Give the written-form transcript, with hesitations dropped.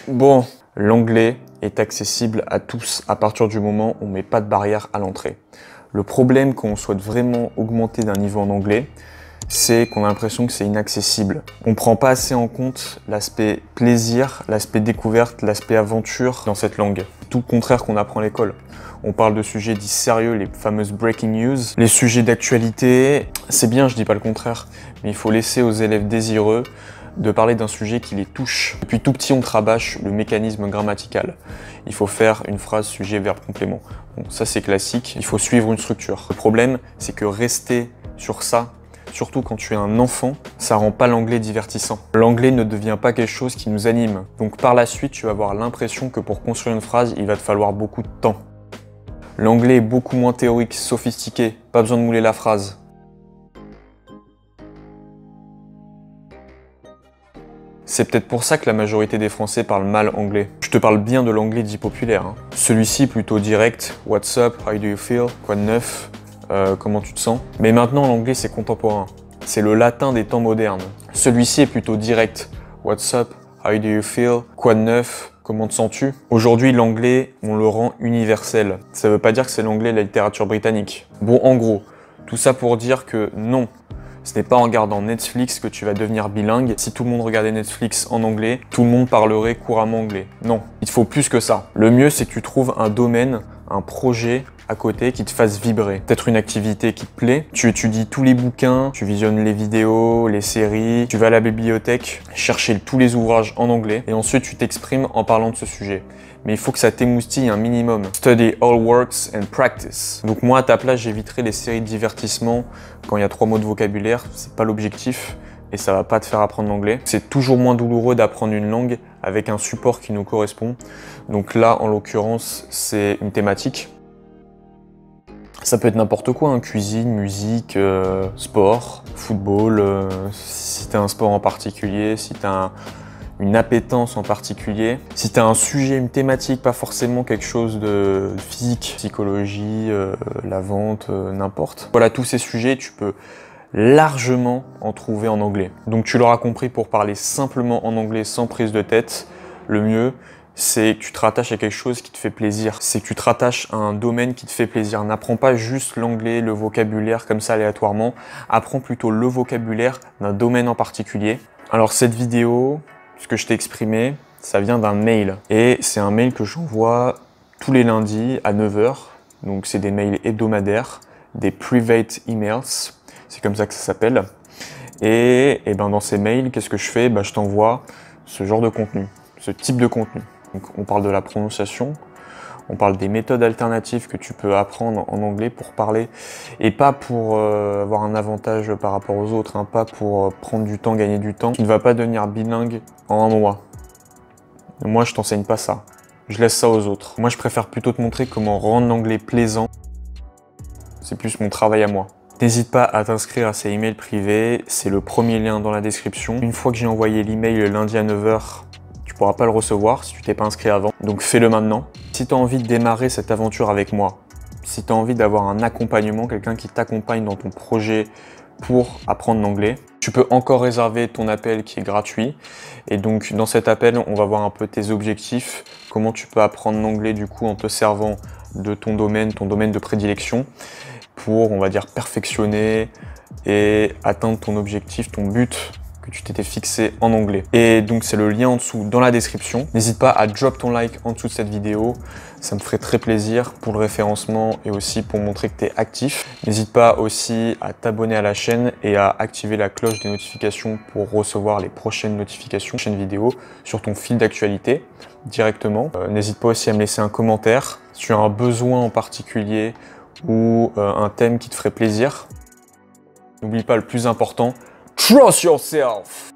Bon, l'anglais est accessible à tous à partir du moment où on ne met pas de barrière à l'entrée. Le problème quand on souhaite vraiment augmenter d'un niveau en anglais, c'est qu'on a l'impression que c'est inaccessible. On ne prend pas assez en compte l'aspect plaisir, l'aspect découverte, l'aspect aventure dans cette langue. Tout le contraire qu'on apprend à l'école. On parle de sujets dits sérieux, les fameuses breaking news, les sujets d'actualité. C'est bien, je dis pas le contraire, mais il faut laisser aux élèves désireux de parler d'un sujet qui les touche. Depuis tout petit, on rabâche le mécanisme grammatical. Il faut faire une phrase sujet, verbe, complément. Bon, ça c'est classique, il faut suivre une structure. Le problème, c'est que rester sur ça, surtout quand tu es un enfant, ça rend pas l'anglais divertissant. L'anglais ne devient pas quelque chose qui nous anime. Donc par la suite, tu vas avoir l'impression que pour construire une phrase, il va te falloir beaucoup de temps. L'anglais est beaucoup moins théorique, sophistiqué, pas besoin de mouler la phrase. C'est peut-être pour ça que la majorité des Français parlent mal anglais. Je te parle bien de l'anglais dit populaire. Hein. Celui-ci plutôt direct, what's up, how do you feel, quoi de neuf, comment tu te sens. Mais maintenant l'anglais c'est contemporain. C'est le latin des temps modernes. Celui-ci est plutôt direct, what's up, how do you feel, quoi de neuf, comment te sens-tu. Aujourd'hui l'anglais on le rend universel. Ça veut pas dire que c'est l'anglais de la littérature britannique. Bon en gros, tout ça pour dire que non. Ce n'est pas en regardant Netflix que tu vas devenir bilingue. Si tout le monde regardait Netflix en anglais, tout le monde parlerait couramment anglais. Non, il te faut plus que ça. Le mieux, c'est que tu trouves un domaine, un projet à côté qui te fasse vibrer. Peut-être une activité qui te plaît. Tu étudies tous les bouquins, tu visionnes les vidéos, les séries, tu vas à la bibliothèque, chercher tous les ouvrages en anglais et ensuite tu t'exprimes en parlant de ce sujet. Mais il faut que ça t'émoustille un minimum. Study all works and practice. Donc moi à ta place j'éviterai les séries de divertissement quand il y a 3 mots de vocabulaire, c'est pas l'objectif et ça va pas te faire apprendre l'anglais. C'est toujours moins douloureux d'apprendre une langue avec un support qui nous correspond. Donc là en l'occurrence c'est une thématique. Ça peut être n'importe quoi, hein. Cuisine, musique, sport, football, si tu as un sport en particulier, si tu as une appétence en particulier. Si tu as un sujet, une thématique, pas forcément quelque chose de physique, psychologie, la vente, n'importe. Voilà, tous ces sujets, tu peux largement en trouver en anglais. Donc tu l'auras compris, pour parler simplement en anglais sans prise de tête, le mieux, c'est que tu te rattaches à quelque chose qui te fait plaisir. C'est que tu te rattaches à un domaine qui te fait plaisir. N'apprends pas juste l'anglais, le vocabulaire comme ça aléatoirement. Apprends plutôt le vocabulaire d'un domaine en particulier. Alors cette vidéo, ce que je t'ai exprimé, ça vient d'un mail. Et c'est un mail que j'envoie tous les lundis à 9 h. Donc c'est des mails hebdomadaires, des private emails. C'est comme ça que ça s'appelle. Et ben dans ces mails, qu'est-ce que je fais? Je t'envoie ce genre de contenu, ce type de contenu. Donc, on parle de la prononciation, on parle des méthodes alternatives que tu peux apprendre en anglais pour parler, et pas pour avoir un avantage par rapport aux autres, hein, pas pour prendre du temps, gagner du temps. Tu ne vas pas devenir bilingue en un mois. Moi, je t'enseigne pas ça. Je laisse ça aux autres. Moi, je préfère plutôt te montrer comment rendre l'anglais plaisant. C'est plus mon travail à moi. N'hésite pas à t'inscrire à ces emails privés, c'est le premier lien dans la description. Une fois que j'ai envoyé l'email le lundi à 9 h, tu pourras pas le recevoir si tu t'es pas inscrit avant, donc fais-le maintenant. Si tu as envie de démarrer cette aventure avec moi, si tu as envie d'avoir un accompagnement, quelqu'un qui t'accompagne dans ton projet pour apprendre l'anglais, tu peux encore réserver ton appel qui est gratuit. Et donc dans cet appel, on va voir un peu tes objectifs, comment tu peux apprendre l'anglais du coup en te servant de ton domaine de prédilection pour, on va dire, perfectionner et atteindre ton objectif, ton but que tu t'étais fixé en anglais. Et donc c'est le lien en dessous dans la description. N'hésite pas à drop ton like en dessous de cette vidéo, ça me ferait très plaisir pour le référencement et aussi pour montrer que tu es actif. N'hésite pas aussi à t'abonner à la chaîne et à activer la cloche des notifications pour recevoir les prochaines notifications, prochaines vidéos sur ton fil d'actualité directement. N'hésite pas aussi à me laisser un commentaire si tu as un besoin en particulier ou un thème qui te ferait plaisir. N'oublie pas le plus important, trust yourself!